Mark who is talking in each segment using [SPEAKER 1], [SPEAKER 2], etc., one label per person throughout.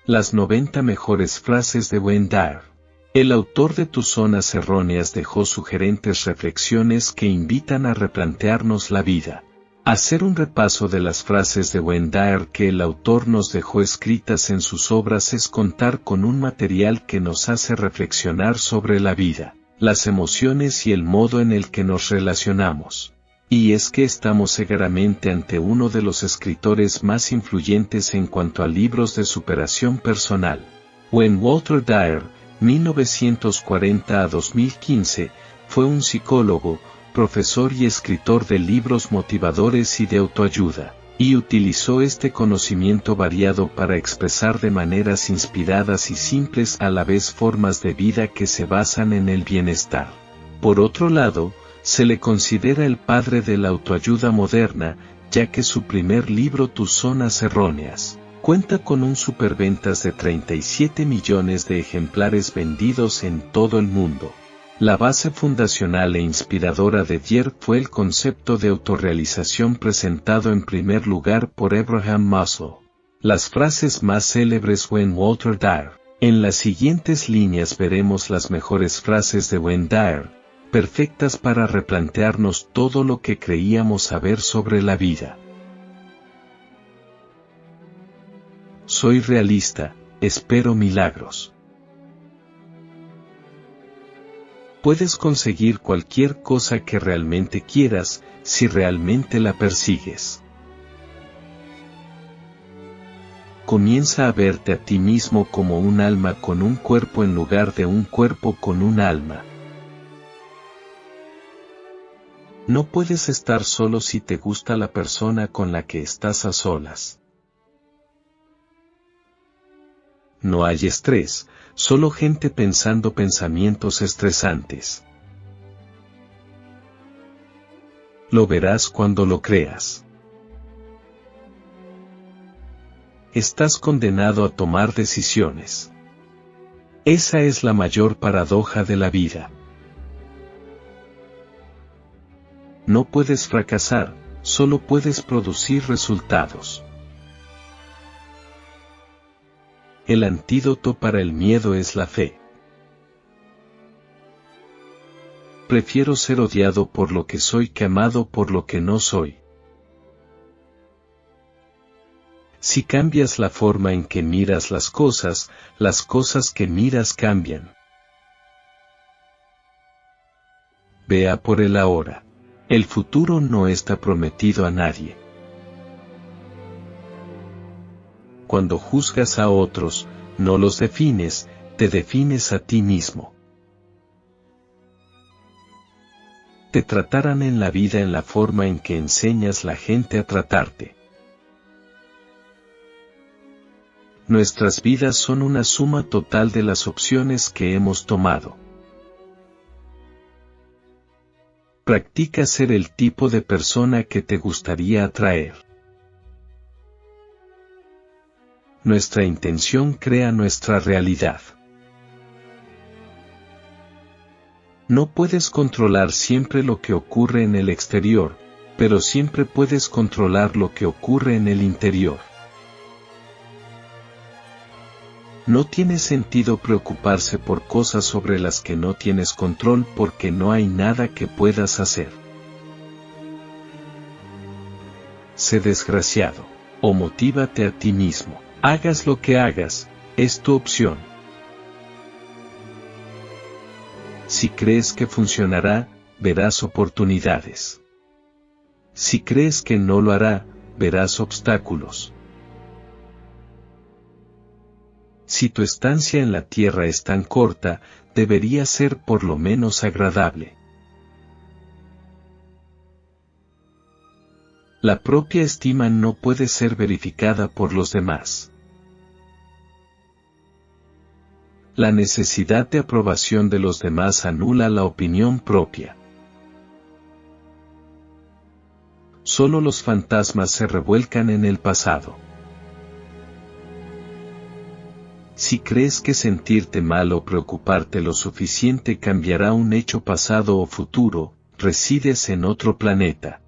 [SPEAKER 1] Las 90 mejores frases de Wayne Dyer. El autor de Tus zonas erróneas dejó sugerentes reflexiones que invitan a replantearnos la vida. Hacer un repaso de las frases de Wayne Dyer que el autor nos dejó escritas en sus obras es contar con un material que nos hace reflexionar sobre la vida, las emociones y el modo en el que nos relacionamos. Y es que estamos seguramente ante uno de los escritores más influyentes en cuanto a libros de superación personal. Wayne Walter Dyer, 1940 a 2015, fue un psicólogo, profesor y escritor de libros motivadores y de autoayuda, y utilizó este conocimiento variado para expresar de maneras inspiradas y simples a la vez formas de vida que se basan en el bienestar. Por otro lado, se le considera el padre de la autoayuda moderna, ya que su primer libro Tus zonas erróneas cuenta con un superventas de 37 millones de ejemplares vendidos en todo el mundo. La base fundacional e inspiradora de Dyer fue el concepto de autorrealización presentado en primer lugar por Abraham Maslow. Las frases más célebres Wayne Walter Dyer. En las siguientes líneas veremos las mejores frases de Wayne Dyer, perfectas para replantearnos todo lo que creíamos saber sobre la vida. Soy realista, espero milagros. Puedes conseguir cualquier cosa que realmente quieras, si realmente la persigues. Comienza a verte a ti mismo como un alma con un cuerpo en lugar de un cuerpo con un alma. No puedes estar solo si te gusta la persona con la que estás a solas. No hay estrés, solo gente pensando pensamientos estresantes. Lo verás cuando lo creas. Estás condenado a tomar decisiones. Esa es la mayor paradoja de la vida. No puedes fracasar, solo puedes producir resultados. El antídoto para el miedo es la fe. Prefiero ser odiado por lo que soy que amado por lo que no soy. Si cambias la forma en que miras las cosas que miras cambian. Vea por el ahora. El futuro no está prometido a nadie. Cuando juzgas a otros, no los defines, te defines a ti mismo. Te tratarán en la vida en la forma en que enseñas la gente a tratarte. Nuestras vidas son una suma total de las opciones que hemos tomado. Practica ser el tipo de persona que te gustaría atraer. Nuestra intención crea nuestra realidad. No puedes controlar siempre lo que ocurre en el exterior, pero siempre puedes controlar lo que ocurre en el interior. No tiene sentido preocuparse por cosas sobre las que no tienes control porque no hay nada que puedas hacer. Sé desgraciado, o motívate a ti mismo. Hagas lo que hagas, es tu opción. Si crees que funcionará, verás oportunidades. Si crees que no lo hará, verás obstáculos. Si tu estancia en la tierra es tan corta, debería ser por lo menos agradable. La propia estima no puede ser verificada por los demás. La necesidad de aprobación de los demás anula la opinión propia. Solo los fantasmas se revuelcan en el pasado. Si crees que sentirte mal o preocuparte lo suficiente cambiará un hecho pasado o futuro, resides en otro planeta.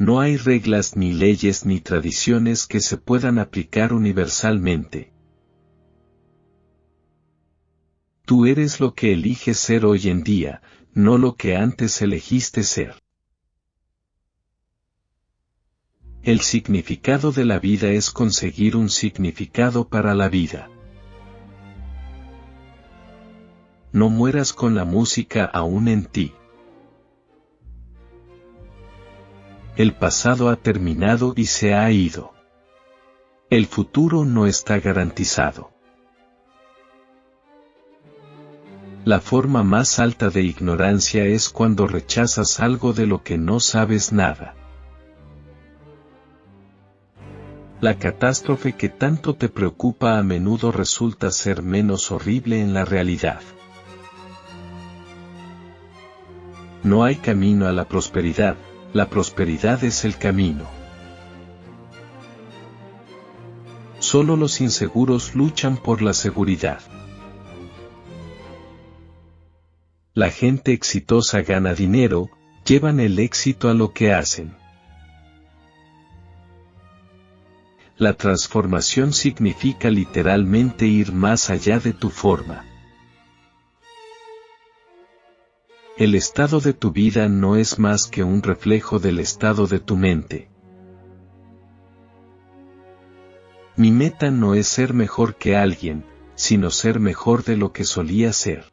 [SPEAKER 1] No hay reglas ni leyes ni tradiciones que se puedan aplicar universalmente. Tú eres lo que eliges ser hoy en día, no lo que antes elegiste ser. El significado de la vida es conseguir un significado para la vida. No mueras con la música aún en ti. El pasado ha terminado y se ha ido. El futuro no está garantizado. La forma más alta de ignorancia es cuando rechazas algo de lo que no sabes nada. La catástrofe que tanto te preocupa a menudo resulta ser menos horrible en la realidad. No hay camino a la prosperidad es el camino. Solo los inseguros luchan por la seguridad. La gente exitosa gana dinero, llevan el éxito a lo que hacen. La transformación significa literalmente ir más allá de tu forma. El estado de tu vida no es más que un reflejo del estado de tu mente. Mi meta no es ser mejor que alguien, sino ser mejor de lo que solía ser.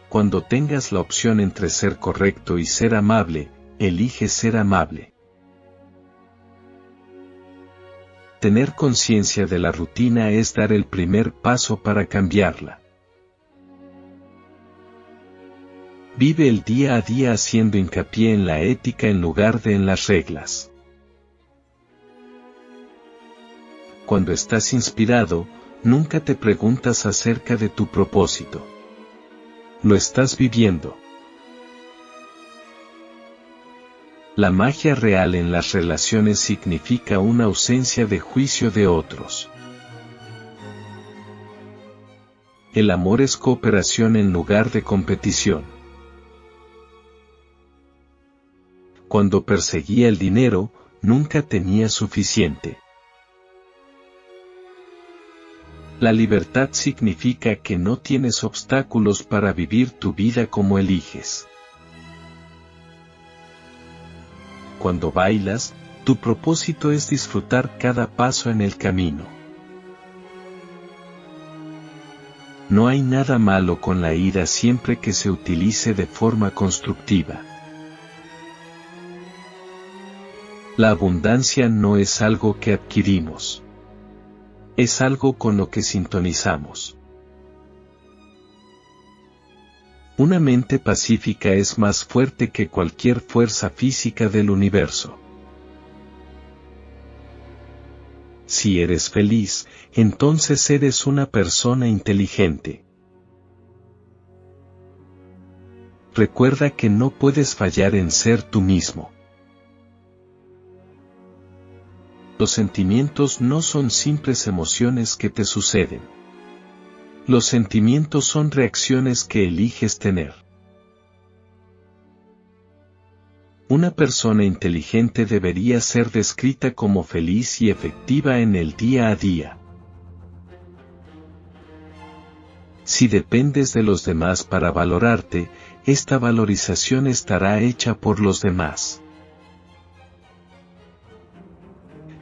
[SPEAKER 1] Cuando tengas la opción entre ser correcto y ser amable, elige ser amable. Tener conciencia de la rutina es dar el primer paso para cambiarla. Vive el día a día haciendo hincapié en la ética en lugar de en las reglas. Cuando estás inspirado, nunca te preguntas acerca de tu propósito. Lo estás viviendo. La magia real en las relaciones significa una ausencia de juicio de otros. El amor es cooperación en lugar de competición. Cuando perseguía el dinero, nunca tenía suficiente. La libertad significa que no tienes obstáculos para vivir tu vida como eliges. Cuando bailas, tu propósito es disfrutar cada paso en el camino. No hay nada malo con la ira siempre que se utilice de forma constructiva. La abundancia no es algo que adquirimos. Es algo con lo que sintonizamos. Una mente pacífica es más fuerte que cualquier fuerza física del universo. Si eres feliz, entonces eres una persona inteligente. Recuerda que no puedes fallar en ser tú mismo. Los sentimientos no son simples emociones que te suceden. Los sentimientos son reacciones que eliges tener. Una persona inteligente debería ser descrita como feliz y efectiva en el día a día. Si dependes de los demás para valorarte, esta valorización estará hecha por los demás.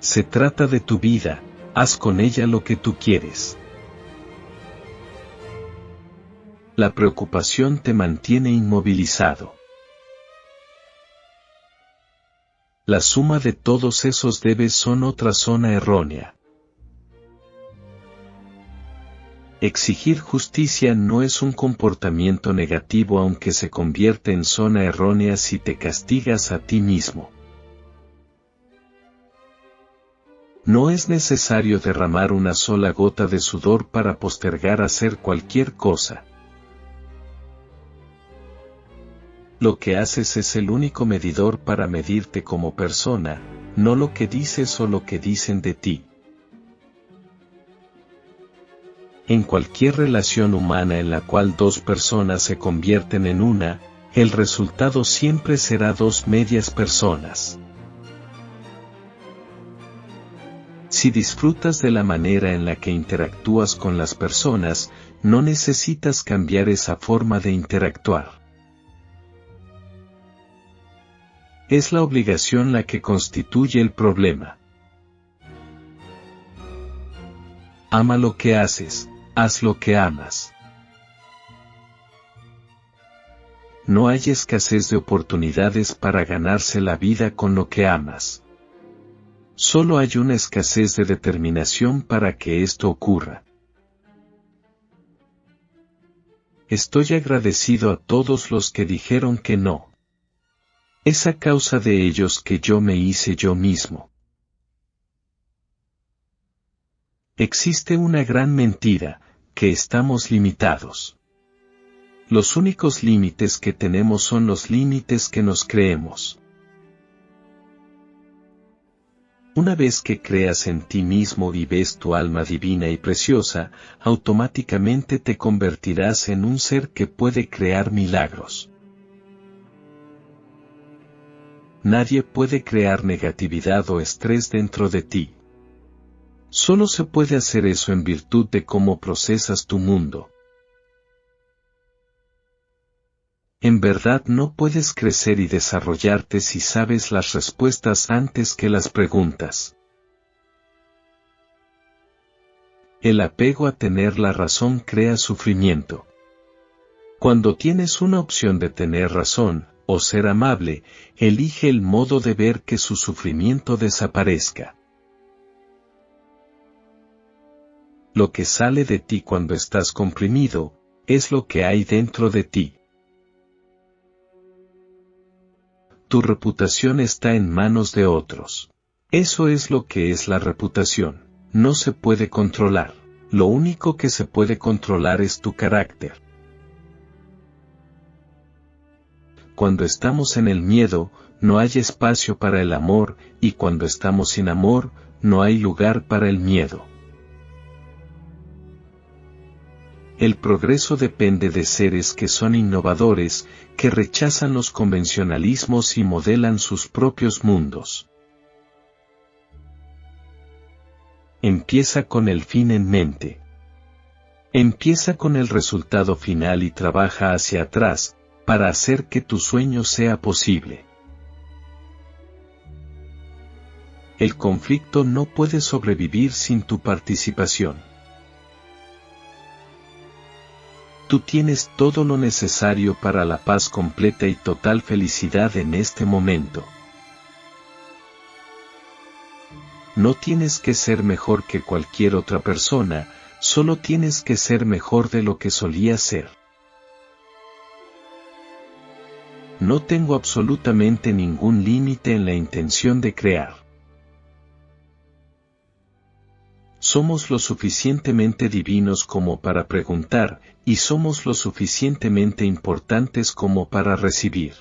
[SPEAKER 1] Se trata de tu vida, haz con ella lo que tú quieres. La preocupación te mantiene inmovilizado. La suma de todos esos debes son otra zona errónea. Exigir justicia no es un comportamiento negativo aunque se convierte en zona errónea si te castigas a ti mismo. No es necesario derramar una sola gota de sudor para postergar hacer cualquier cosa. Lo que haces es el único medidor para medirte como persona, no lo que dices o lo que dicen de ti. En cualquier relación humana en la cual dos personas se convierten en una, el resultado siempre será dos medias personas. Si disfrutas de la manera en la que interactúas con las personas, no necesitas cambiar esa forma de interactuar. Es la obligación la que constituye el problema. Ama lo que haces, haz lo que amas. No hay escasez de oportunidades para ganarse la vida con lo que amas. Solo hay una escasez de determinación para que esto ocurra. Estoy agradecido a todos los que dijeron que no. Es a causa de ellos que yo me hice yo mismo. Existe una gran mentira, que estamos limitados. Los únicos límites que tenemos son los límites que nos creemos. Una vez que creas en ti mismo y ves tu alma divina y preciosa, automáticamente te convertirás en un ser que puede crear milagros. Nadie puede crear negatividad o estrés dentro de ti. Solo se puede hacer eso en virtud de cómo procesas tu mundo. En verdad no puedes crecer y desarrollarte si sabes las respuestas antes que las preguntas. El apego a tener la razón crea sufrimiento. Cuando tienes una opción de tener razón, o ser amable, elige el modo de ver que su sufrimiento desaparezca. Lo que sale de ti cuando estás comprimido, es lo que hay dentro de ti. Tu reputación está en manos de otros. Eso es lo que es la reputación. No se puede controlar. Lo único que se puede controlar es tu carácter. Cuando estamos en el miedo, no hay espacio para el amor, y cuando estamos sin amor, no hay lugar para el miedo. El progreso depende de seres que son innovadores, que rechazan los convencionalismos y modelan sus propios mundos. Empieza con el fin en mente. Empieza con el resultado final y trabaja hacia atrás, para hacer que tu sueño sea posible. El conflicto no puede sobrevivir sin tu participación. Tú tienes todo lo necesario para la paz completa y total felicidad en este momento. No tienes que ser mejor que cualquier otra persona, solo tienes que ser mejor de lo que solías ser. No tengo absolutamente ningún límite en la intención de crear. Somos lo suficientemente divinos como para preguntar, y somos lo suficientemente importantes como para recibir.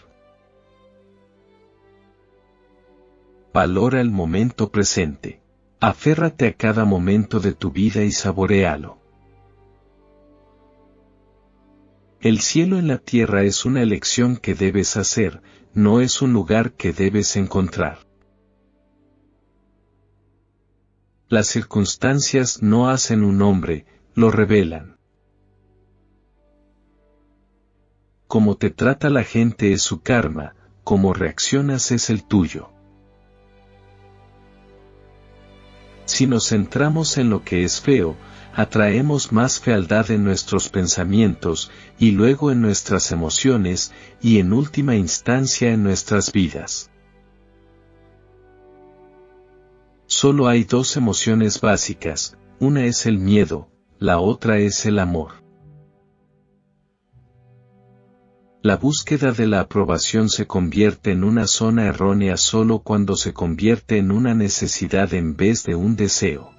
[SPEAKER 1] Valora el momento presente. Aférrate a cada momento de tu vida y saboréalo. El cielo en la tierra es una elección que debes hacer, no es un lugar que debes encontrar. Las circunstancias no hacen un hombre, lo revelan. Como te trata la gente es su karma, como reaccionas es el tuyo. Si nos centramos en lo que es feo, atraemos más fealdad en nuestros pensamientos, y luego en nuestras emociones, y en última instancia en nuestras vidas. Solo hay dos emociones básicas, una es el miedo, la otra es el amor. La búsqueda de la aprobación se convierte en una zona errónea solo cuando se convierte en una necesidad en vez de un deseo.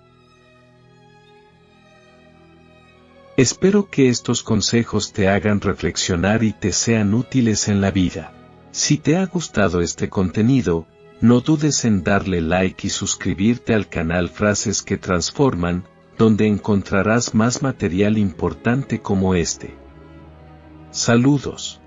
[SPEAKER 1] Espero que estos consejos te hagan reflexionar y te sean útiles en la vida. Si te ha gustado este contenido, no dudes en darle like y suscribirte al canal Frases que Transforman, donde encontrarás más material importante como este. Saludos.